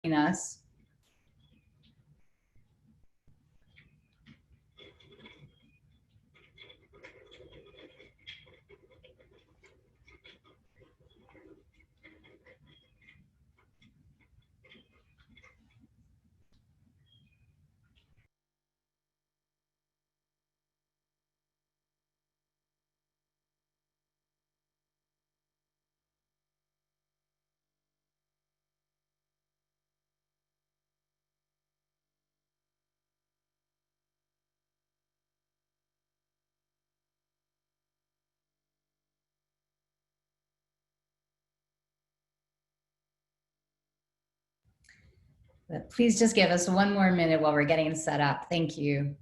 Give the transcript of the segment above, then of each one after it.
joining us. But please just give us one more minute while we're getting set up. Thank you.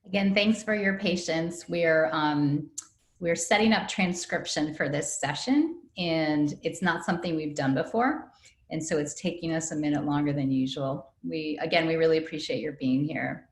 Again, thanks for your patience. We're setting up transcription for this session, and it's not something we've done before. And so it's taking us a minute longer than usual. We really appreciate your being here.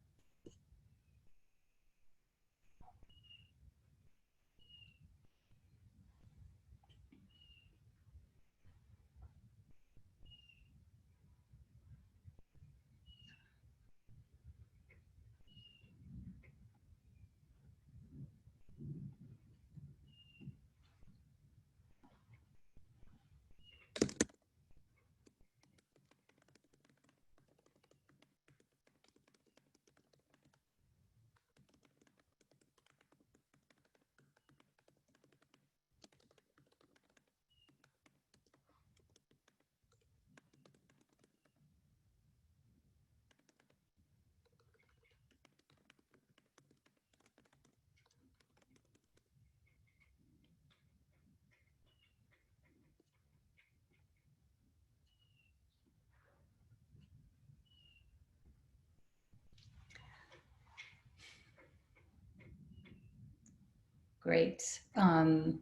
Great. I'm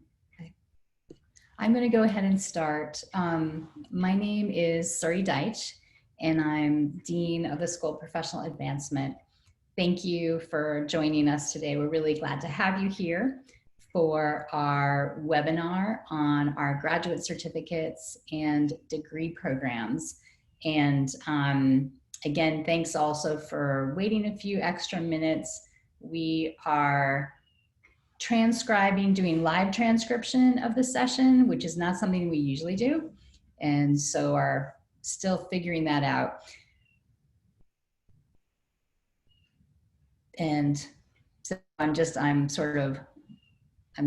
going to go ahead and start. My name is Suri Deitch, and I'm Dean of the School of Professional Advancement. Thank you for joining us today. We're really glad to have you here for our webinar on our graduate certificates and degree programs. And again, thanks also for waiting a few extra minutes We are transcribing, doing live transcription of the session, which is not something we usually do. And so are still figuring that out. And so I'm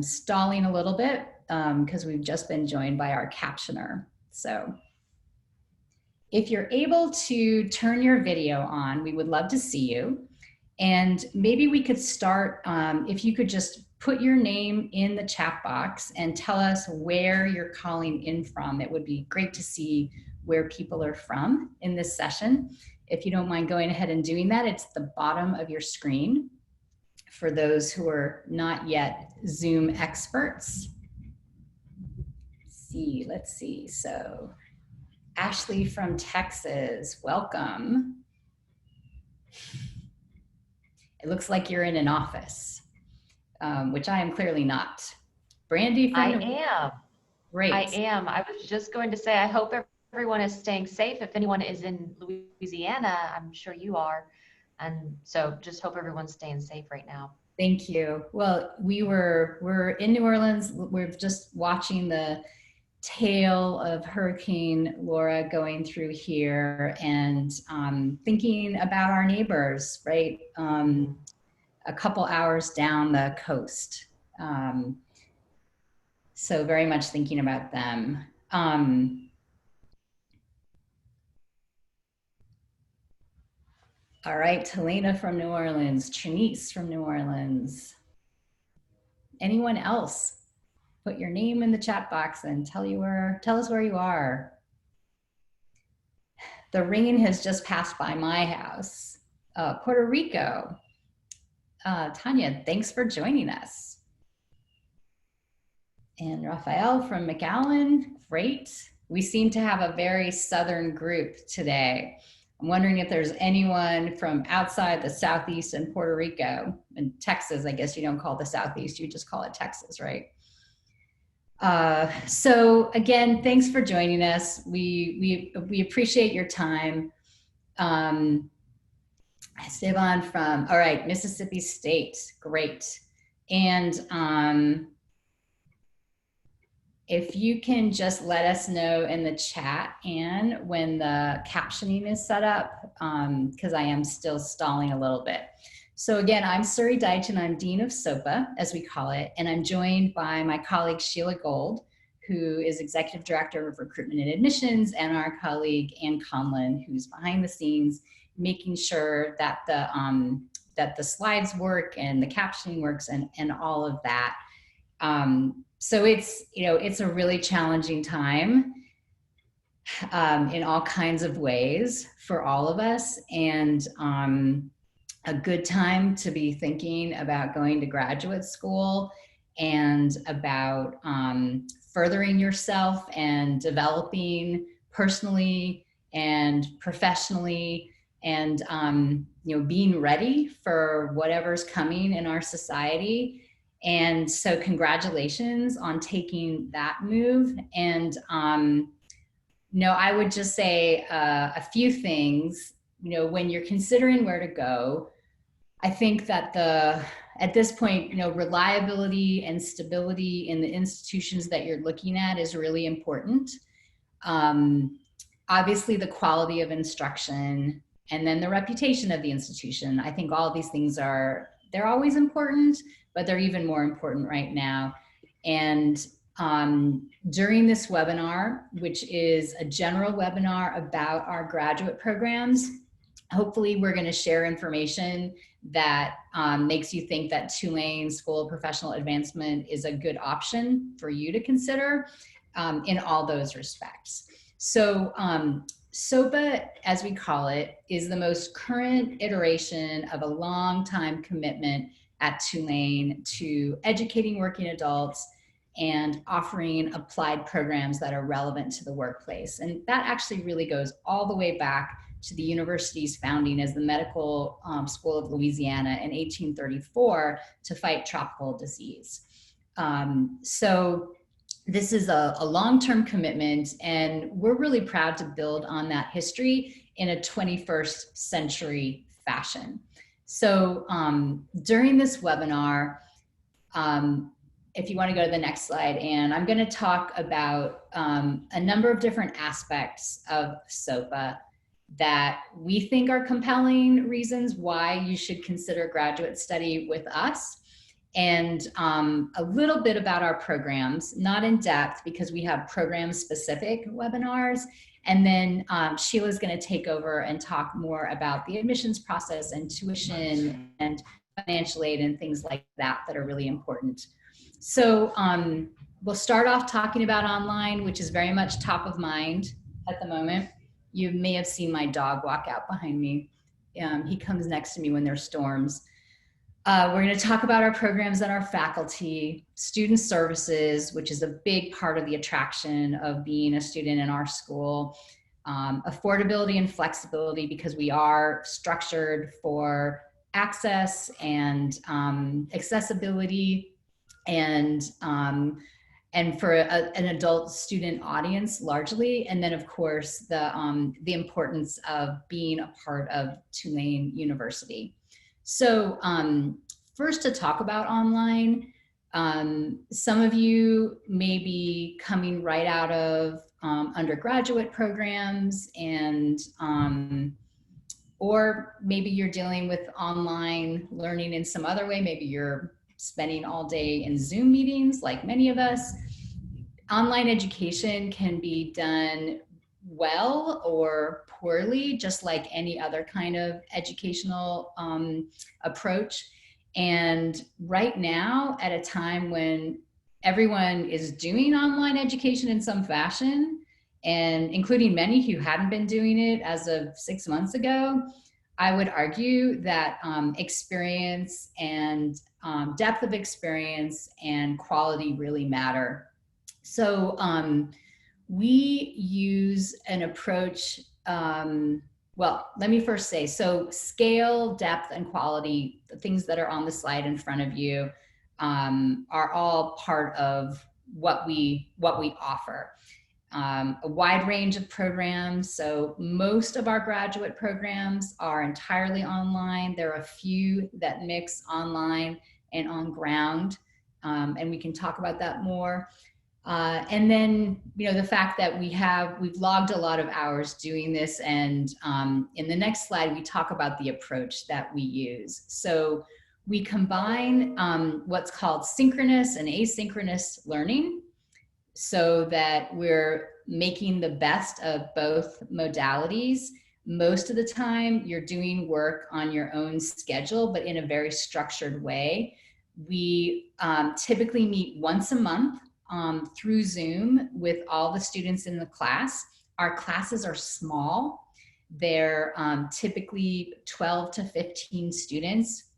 stalling a little bit because we've just been joined by our captioner. So if you're able to turn your video on, we would love to see you. And maybe we could start, if you could just put your name in the chat box and tell us where you're calling in from. It would be great to see where people are from in this session. If you don't mind going ahead and doing that, it's the bottom of your screen for those who are not yet Zoom experts. Let's see. So Ashley from Texas, welcome. It looks like you're in an office, which I am clearly not. Brandy from I am. Great. I am. I was just going to say, I hope everyone is staying safe. If anyone is in Louisiana, I'm sure you are. And so just hope everyone's staying safe right now. Thank you. Well, we're in New Orleans. We're just watching the tail of Hurricane Laura going through here and thinking about our neighbors, right? A couple hours down the coast. So very much thinking about them. All right, Helena from New Orleans, Trinice from New Orleans. Anyone else? Put your name in the chat box and tell us where you are. The ringing has just passed by my house. Puerto Rico. Tanya, thanks for joining us. And Raphael from McAllen, great. We seem to have a very Southern group today. I'm wondering if there's anyone from outside the Southeast and Puerto Rico and Texas. I guess you don't call the Southeast, you just call it Texas, right? So again, thanks for joining us. We appreciate your time. Esteban from, all right, Mississippi State, great. And if you can just let us know in the chat, Anne, when the captioning is set up, because I am still stalling a little bit. So again, I'm Suri Deitch and I'm Dean of SOPA, as we call it, and I'm joined by my colleague Sheila Gold, who is Executive Director of Recruitment and Admissions, and our colleague Ann Conlon, who's behind the scenes, making sure that the slides work and the captioning works and all of that. So it's a really challenging time in all kinds of ways for all of us, and a good time to be thinking about going to graduate school and about furthering yourself and developing personally and professionally, and being ready for whatever's coming in our society. And so congratulations on taking that move. And I would just say a few things. When you're considering where to go, I think that at this point, reliability and stability in the institutions that you're looking at is really important. Obviously, the quality of instruction, and then the reputation of the institution. I think all of these things they're always important, but they're even more important right now. And during this webinar, which is a general webinar about our graduate programs, hopefully we're going to share information that makes you think that Tulane School of Professional Advancement is a good option for you to consider in all those respects. So SOPA, as we call it, is the most current iteration of a long time commitment at Tulane to educating working adults and offering applied programs that are relevant to the workplace. And that actually really goes all the way back to the university's founding as the Medical School of Louisiana in 1834 to fight tropical disease. So this is a long-term commitment, and we're really proud to build on that history in a 21st century fashion. So during this webinar, if you want to go to the next slide, and I'm going to talk about a number of different aspects of SOPA that we think are compelling reasons why you should consider graduate study with us, and a little bit about our programs, not in depth because we have program specific webinars. And then Sheila's going to take over and talk more about the admissions process and tuition and financial aid and things like that that are really important. So we'll start off talking about online, which is very much top of mind at the moment. You may have seen my dog walk out behind me. He comes next to me when there's storms. We're going to talk about our programs and our faculty, student services, which is a big part of the attraction of being a student in our school, affordability and flexibility, because we are structured for access and accessibility, and for an adult student audience largely. And then of course the importance of being a part of Tulane University. So first, to talk about online, some of you may be coming right out of undergraduate programs, and or maybe you're dealing with online learning in some other way. Maybe you're spending all day in Zoom meetings like many of us. Online education can be done well or poorly, just like any other kind of educational approach. And right now, at a time when everyone is doing online education in some fashion, and including many who hadn't been doing it as of 6 months ago, I would argue that experience and depth of experience and quality really matter. So we use an approach, well, let me first say, so scale, depth, and quality, the things that are on the slide in front of you, are all part of what we offer. A wide range of programs. So most of our graduate programs are entirely online. There are a few that mix online and on ground, and we can talk about that more. And then, you know, the fact that we've logged a lot of hours doing this, and in the next slide, we talk about the approach that we use. So we combine what's called synchronous and asynchronous learning, so that we're making the best of both modalities. Most of the time, you're doing work on your own schedule, but in a very structured way. We typically meet once a month through Zoom with all the students in the class. Our classes are small. They're typically 12 to 15 students.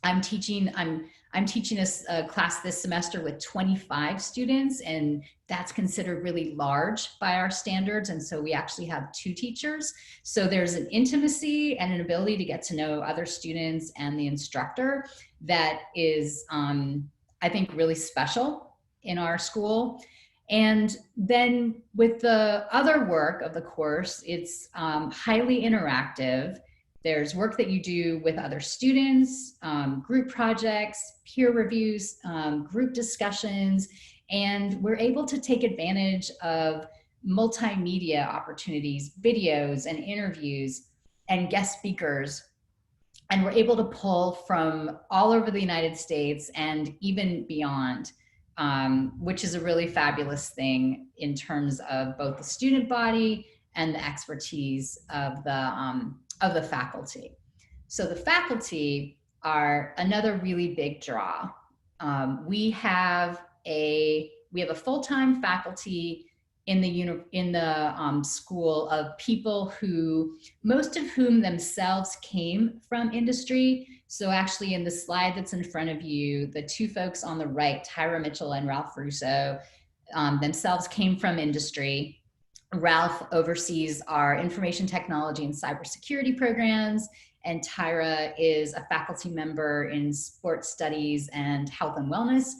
I'm teaching a class this semester with 25 students, and that's considered really large by our standards. And so we actually have 2 teachers. So there's an intimacy and an ability to get to know other students and the instructor that is, I think, really special in our school. And then with the other work of the course, it's highly interactive. There's work that you do with other students, group projects, peer reviews, group discussions, and we're able to take advantage of multimedia opportunities, videos and interviews and guest speakers. And we're able to pull from all over the United States and even beyond, which is a really fabulous thing in terms of both the student body and the expertise of the faculty. So the faculty are another really big draw. We have a full-time faculty in the school of people who, most of whom themselves came from industry. So actually in the slide that's in front of you, the 2 folks on the right, Tyra Mitchell and Ralph Russo, themselves came from industry. Ralph oversees our information technology and cybersecurity programs, and Tyra is a faculty member in sports studies and health and wellness.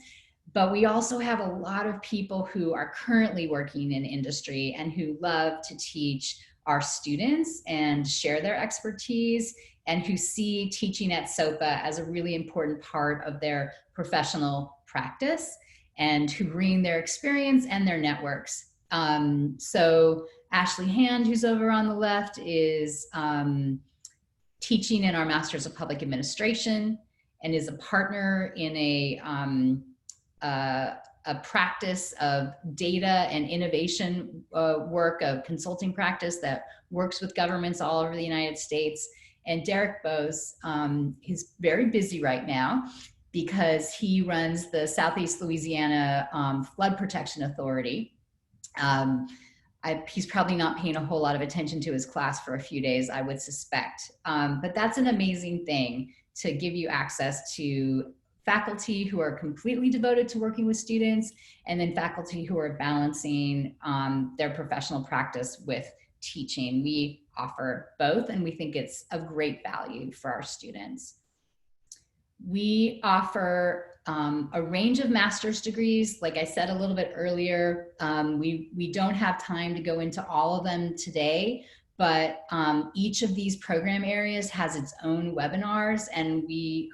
But we also have a lot of people who are currently working in industry and who love to teach our students and share their expertise. and who see teaching at SOPA as a really important part of their professional practice, and who bring their experience and their networks. So Ashley Hand, who's over on the left, is teaching in our Masters of Public Administration and is a partner in a practice of data and innovation work, of consulting practice that works with governments all over the United States. And Derek Bose, he's very busy right now because he runs the Southeast Louisiana Flood Protection Authority. He's probably not paying a whole lot of attention to his class for a few days, I would suspect. But that's an amazing thing, to give you access to faculty who are completely devoted to working with students, and then faculty who are balancing their professional practice with teaching. We offer both, and we think it's of great value for our students. We offer a range of master's degrees. Like I said a little bit earlier, we don't have time to go into all of them today, but each of these program areas has its own webinars, and we,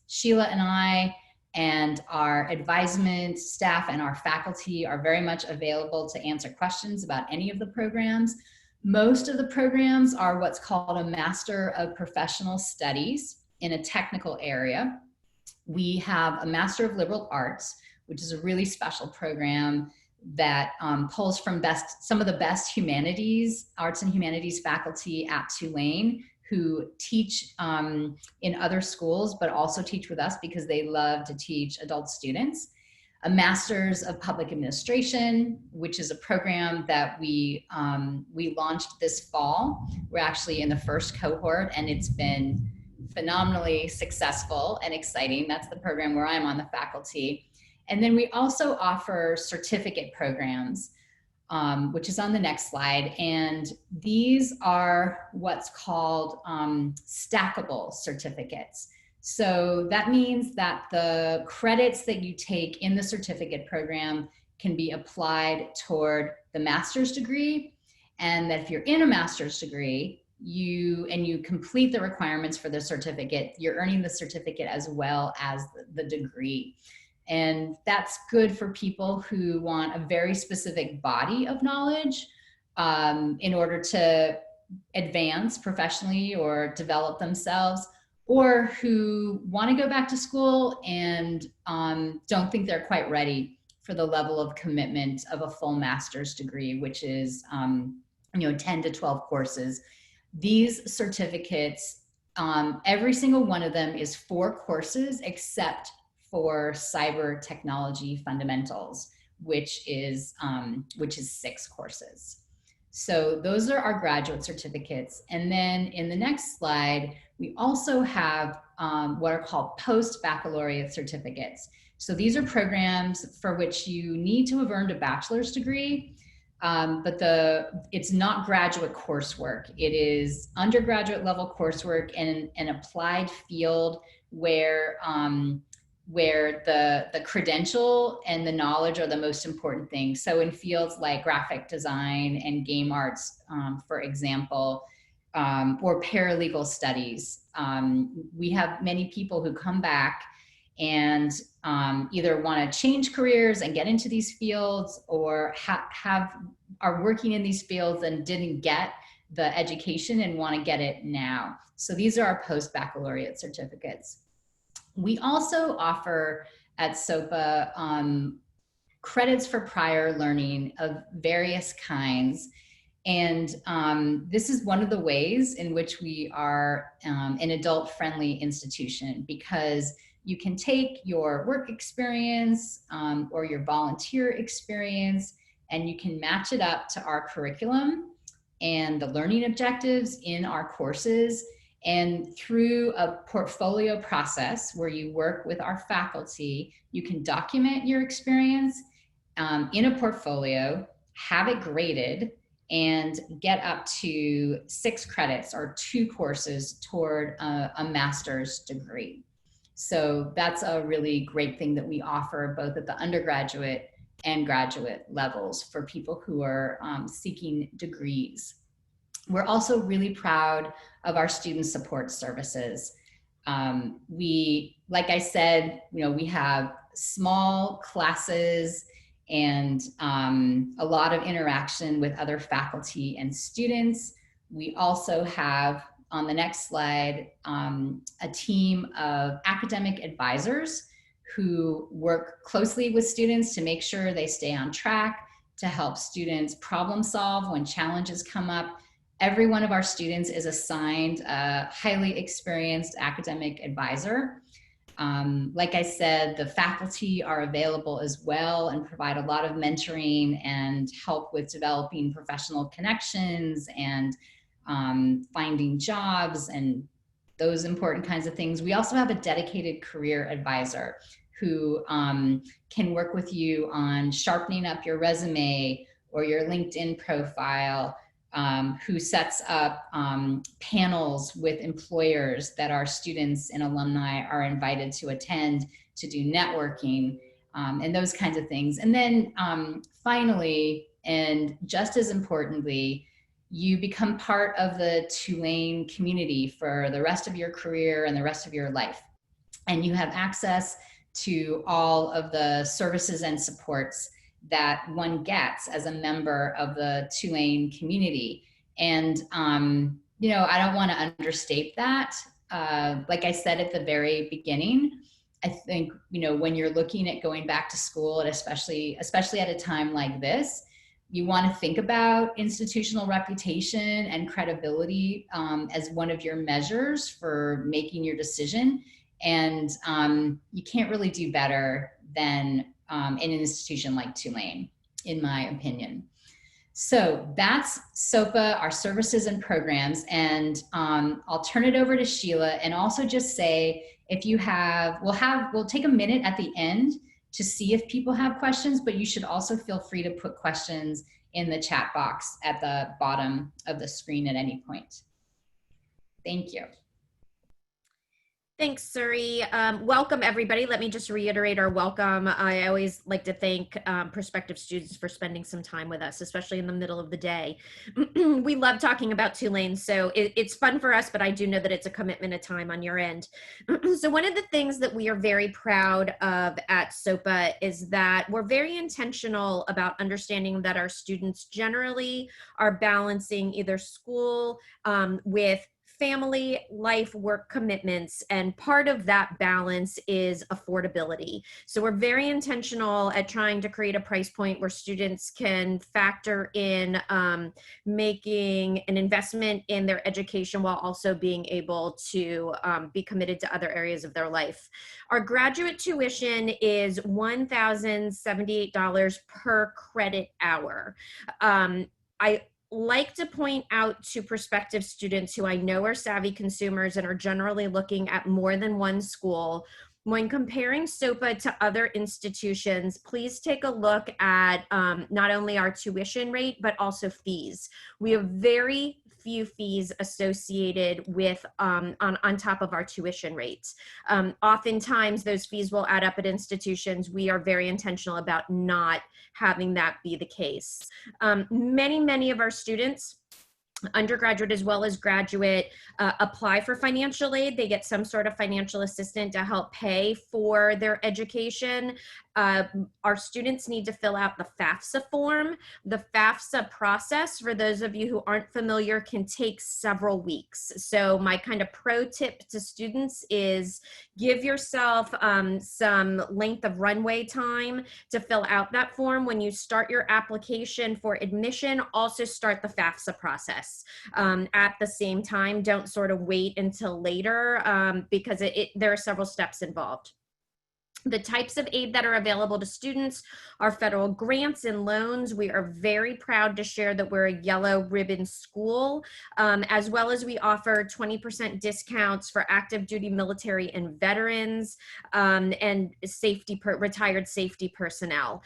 Sheila and I and our advisement staff and our faculty are very much available to answer questions about any of the programs. Most of the programs are what's called a Master of Professional Studies in a technical area. We have a Master of Liberal Arts, which is a really special program that pulls from some of the best arts and humanities faculty at Tulane, who teach in other schools, but also teach with us because they love to teach adult students. A Master's of Public Administration, which is a program that we launched this fall. We're actually in the first cohort, and it's been phenomenally successful and exciting. That's the program where I'm on the faculty. And then we also offer certificate programs, which is on the next slide. And these are what's called stackable certificates. So that means that the credits that you take in the certificate program can be applied toward the master's degree. And that if you're in a master's degree, you complete the requirements for the certificate, you're earning the certificate as well as the degree. And that's good for people who want a very specific body of knowledge in order to advance professionally or develop themselves, or who want to go back to school and don't think they're quite ready for the level of commitment of a full master's degree, which is 10 to 12 courses. These certificates, every single one of them is 4 courses except for cyber technology fundamentals, which is 6 courses. So those are our graduate certificates. And then in the next slide, we also have what are called post-baccalaureate certificates. So these are programs for which you need to have earned a bachelor's degree, but it's not graduate coursework. It is undergraduate level coursework in an applied field where the credential and the knowledge are the most important thing. So in fields like graphic design and game arts, for example, or paralegal studies, we have many people who come back and either want to change careers and get into these fields, or are working in these fields and didn't get the education and want to get it now. So these are our post-baccalaureate certificates. We also offer at SOPA credits for prior learning of various kinds. And this is one of the ways in which we are an adult-friendly institution, because you can take your work experience or your volunteer experience, and you can match it up to our curriculum and the learning objectives in our courses. And through a portfolio process where you work with our faculty, you can document your experience in a portfolio, have it graded, and get up to 6 credits or 2 courses toward a master's degree. So that's a really great thing that we offer both at the undergraduate and graduate levels for people who are seeking degrees. We're also really proud of our student support services. Like I said, we have small classes and a lot of interaction with other faculty and students. We also have, on the next slide, a team of academic advisors who work closely with students to make sure they stay on track, to help students problem solve when challenges come up. Every one of our students is assigned a highly experienced academic advisor. Like I said, the faculty are available as well and provide a lot of mentoring and help with developing professional connections and finding jobs and those important kinds of things. We also have a dedicated career advisor who can work with you on sharpening up your resume or your LinkedIn profile, who sets up panels with employers that our students and alumni are invited to attend to do networking and those kinds of things. And then finally, and just as importantly, you become part of the Tulane community for the rest of your career and the rest of your life. And you have access to all of the services and supports that one gets as a member of the Tulane community. And, I don't want to understate that. Like I said at the very beginning, I think, when you're looking at going back to school, and especially at a time like this, you want to think about institutional reputation and credibility as one of your measures for making your decision. And you can't really do better than in an institution like Tulane, in my opinion. So that's SOPA, our services and programs. And I'll turn it over to Sheila and also just say, if you have, we'll take a minute at the end to see if people have questions, but you should also feel free to put questions in the chat box at the bottom of the screen at any point. Thank you. Thanks, Suri. Welcome, everybody. Let me just reiterate our welcome. I always like to thank prospective students for spending some time with us, especially in the middle of the day. We love talking about Tulane, so it's fun for us, but I do know that it's a commitment of time on your end. So one of the things that we are very proud of at SOPA is that we're very intentional about understanding that our students generally are balancing either school with family, life, work commitments, and part of that balance is affordability. So we're very intentional at trying to create a price point where students can factor in making an investment in their education while also being able to be committed to other areas of their life. Our graduate tuition is $1,078 per credit hour. I like to point out to prospective students who I know are savvy consumers and are generally looking at more than one school, when comparing SOPA to other institutions, please take a look at not only our tuition rate, but also fees. We have very few fees associated with on top of our tuition rates. Oftentimes those fees will add up at institutions. We are very intentional about not having that be the case. Many of our students, undergraduate as well as graduate, apply for financial aid. They get some sort of financial assistance to help pay for their education. Our students need to fill out the FAFSA form. The FAFSA process, for those of you who aren't familiar, can take several weeks. So my kind of pro tip to students is give yourself some length of runway time to fill out that form. When you start your application for admission, also start the FAFSA process at the same time. Don't sort of wait until later because there are several steps involved. The types of aid that are available to students are federal grants and loans. We are very proud to share that we're a yellow ribbon school, as well as we offer 20% discounts for active duty military and veterans and retired safety personnel.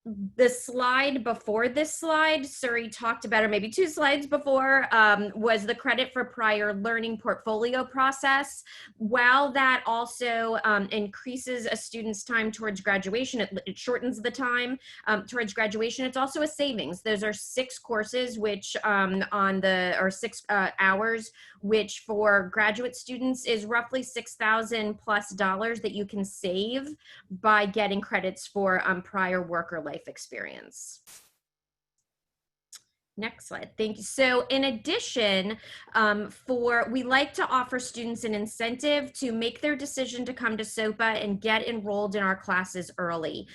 the slide before this slide, Suri talked about, or maybe 2 slides before, was the credit for prior learning portfolio process. While that also increases a student's time towards graduation, it shortens the time towards graduation. It's also a savings. Those are 6 courses, which or 6 hours, which for graduate students is roughly $6,000 plus that you can save by getting credits for prior work or life experience. Next slide. Thank you. So in addition, we like to offer students an incentive to make their decision to come to SOPA and get enrolled in our classes early.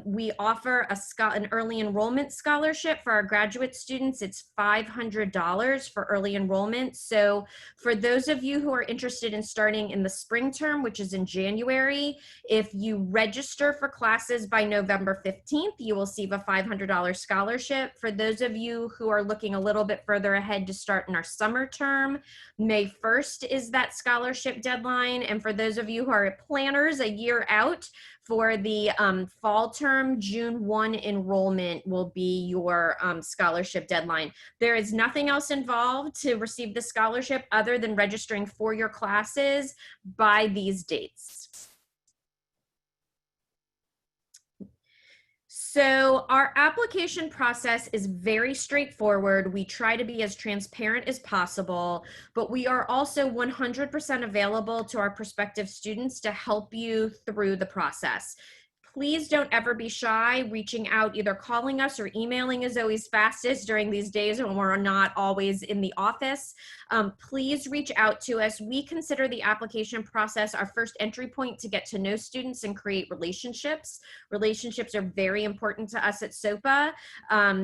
We offer an early enrollment scholarship for our graduate students. It's $500 for early enrollment. So for those of you who are interested in starting in the spring term, which is in January, if you register for classes by November 15th, you will receive a $500 scholarship. For those of you who are looking a little bit further ahead to start in our summer term, May 1st is that scholarship deadline. And for those of you who are planners a year out, for the fall term, June 1 enrollment will be your scholarship deadline. There is nothing else involved to receive the scholarship other than registering for your classes by these dates. So our application process is very straightforward. We try to be as transparent as possible, but we are also 100% available to our prospective students to help you through the process. Please don't ever be shy reaching out. Either calling us or emailing is always fastest during these days when we're not always in the office. Please reach out to us. We consider the application process our first entry point to get to know students and create relationships. Relationships are very important to us at SOPA,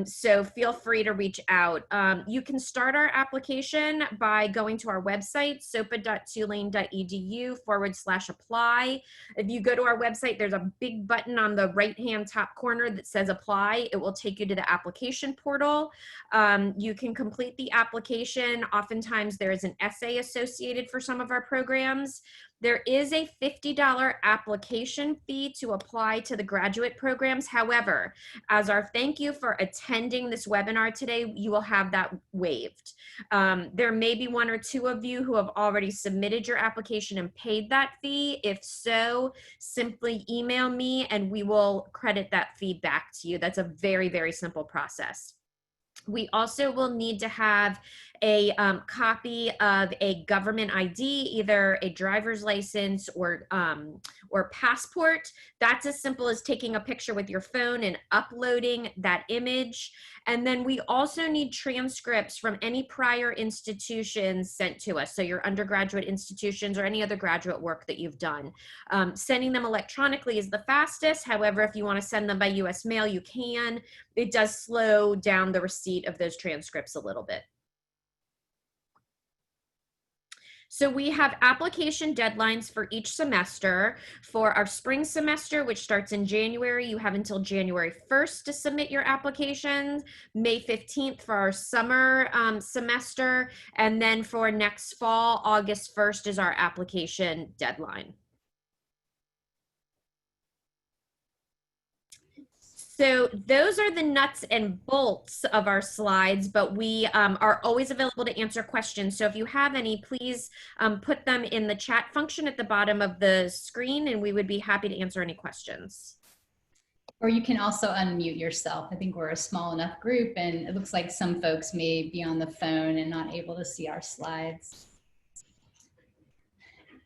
so feel free to reach out. You can start our application by going to our website, sopa.tulane.edu/apply. If you go to our website, there's a big button on the right-hand top corner that says apply. It will take you to the application portal. You can complete the application. Oftentimes there is an essay associated for some of our programs. There is a $50 application fee to apply to the graduate programs. However, as our thank you for attending this webinar today, you will have that waived. There may be 1 or 2 of you who have already submitted your application and paid that fee. If so, simply email me and we will credit that fee back to you. That's a very, very simple process. We also will need to have a copy of a government ID, either a driver's license or passport. That's as simple as taking a picture with your phone and uploading that image. And then we also need transcripts from any prior institutions sent to us. So your undergraduate institutions or any other graduate work that you've done. Sending them electronically is the fastest. However, if you want to send them by US mail, you can. It does slow down the receipt of those transcripts a little bit. So we have application deadlines for each semester. For our spring semester, which starts in January, you have until January 1st to submit your applications, May 15th for our summer semester, and then for next fall, August 1st is our application deadline. So those are the nuts and bolts of our slides, but we are always available to answer questions. So if you have any, please put them in the chat function at the bottom of the screen, and we would be happy to answer any questions. Or you can also unmute yourself. I think we're a small enough group, and it looks like some folks may be on the phone and not able to see our slides.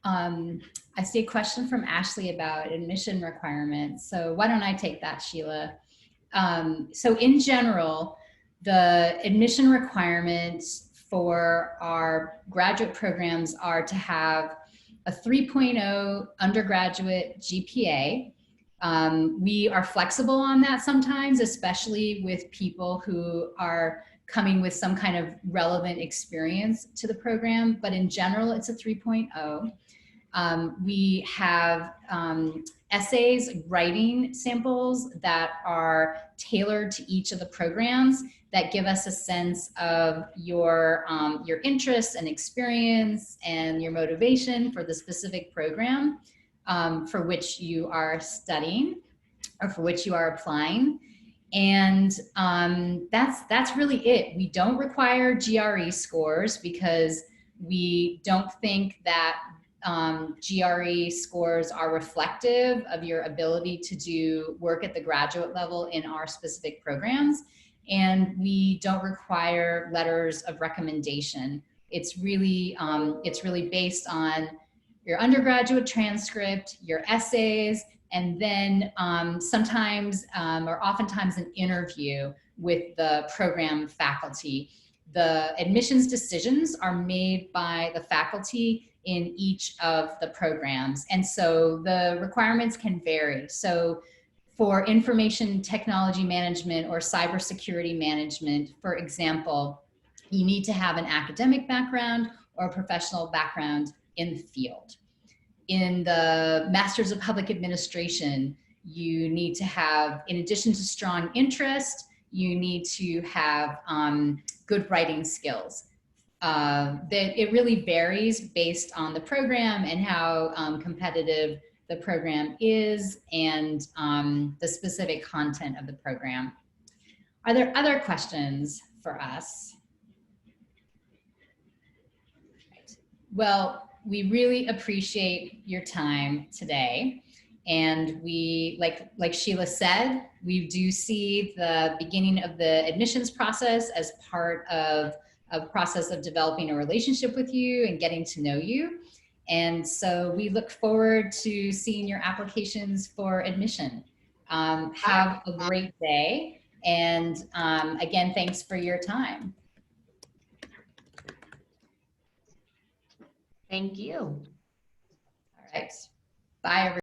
I see a question from Ashley about admission requirements. So why don't I take that, Sheila? So in general, the admission requirements for our graduate programs are to have a 3.0 undergraduate GPA. We are flexible on that sometimes, especially with people who are coming with some kind of relevant experience to the program, but in general, it's a 3.0. We have essays, writing samples that are tailored to each of the programs that give us a sense of your interests and experience and your motivation for the specific program for which you are studying. or for which you are applying. And that's really it. We don't require GRE scores because we don't think that GRE scores are reflective of your ability to do work at the graduate level in our specific programs. And we don't require letters of recommendation. It's really based on your undergraduate transcript, your essays, and then sometimes or oftentimes an interview with the program faculty. The admissions decisions are made by the faculty in each of the programs. And so the requirements can vary. So for information technology management or cybersecurity management, for example, you need to have an academic background or a professional background in the field. In the Masters of Public Administration, you need to have, in addition to strong interest, you need to have good writing skills. That it really varies based on the program and how competitive the program is and the specific content of the program. Are there other questions for us? Right. Well, we really appreciate your time today. And we, like Sheila said, we do see the beginning of the admissions process as part of a process of developing a relationship with you and getting to know you. And so we look forward to seeing your applications for admission. Have a great day. And again, thanks for your time. Thank you. All right. Bye, everyone.